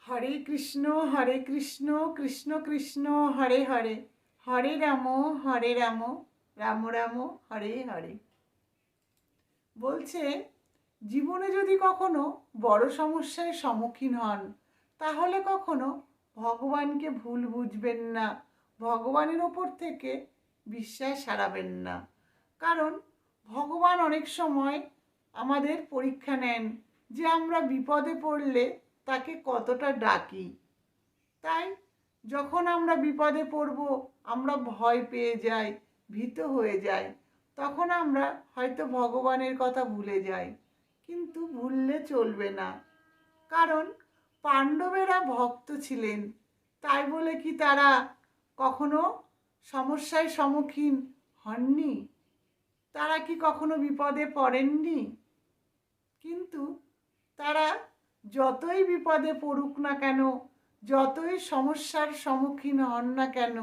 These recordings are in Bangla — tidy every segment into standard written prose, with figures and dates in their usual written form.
হরে কৃষ্ণ কৃষ্ণ কৃষ্ণ হরে হরে, হরে রাম রাম রাম হরে হরে। বলছে, জীবনে যদি কখনো বড় সমস্যার সম্মুখীন হন, তাহলে কখনো ভগবানকে ভুল বুঝবেন না, ভগবানের ওপর থেকে বিশ্বাস হারাবেন না। কারণ ভগবান অনেক সময় আমাদের পরীক্ষা নেন যে আমরা বিপদে পড়লে তাকে কতটা ডাকি। তাই যখন আমরা বিপদে পড়ব, আমরা ভয় পেয়ে যাই, ভীত হয়ে যাই, তখন আমরা হয়তো ভগবানের কথা ভুলে যাই। কিন্তু ভুললে চলবে না, কারণ পাণ্ডবেরা ভক্ত ছিলেন, তাই বলে কি তারা কখনো সমস্যার সম্মুখীন হননি? তারা কি কখনো বিপদে পড়েননি? কিন্তু তারা যতই বিপদে পড়ুক না কেন, যতই সমস্যার সম্মুখীন হন না কেন,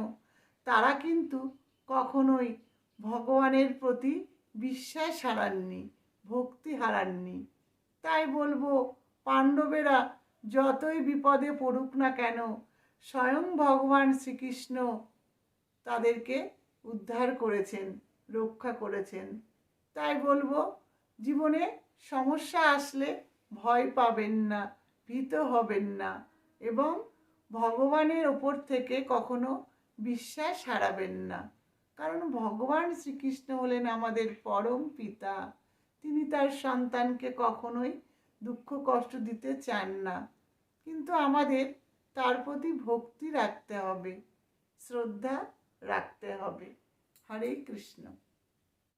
তারা কিন্তু কখনোই ভগবানের প্রতি বিশ্বাস হারাননি, ভক্তি হারাননি। তাই বলবো, পাণ্ডবেরা যতই বিপদে পড়ুক না কেন, স্বয়ং ভগবান শ্রীকৃষ্ণ তাদেরকে উদ্ধার করেছেন, রক্ষা করেছেন। তাই বলবো, জীবনে সমস্যা আসলে ভয় পাবেন না, ভীত হবেন না, এবং ভগবানের ওপর থেকে কখনো বিশ্বাস হারাবেন না। কারণ ভগবান শ্রীকৃষ্ণ হলেন আমাদের পরম পিতা। তিনি তার সন্তানকে কখনোই দুঃখ কষ্ট দিতে চান না। কিন্তু আমাদের তার প্রতি ভক্তি রাখতে হবে, শ্রদ্ধা রাখতে হবে। হরে কৃষ্ণ।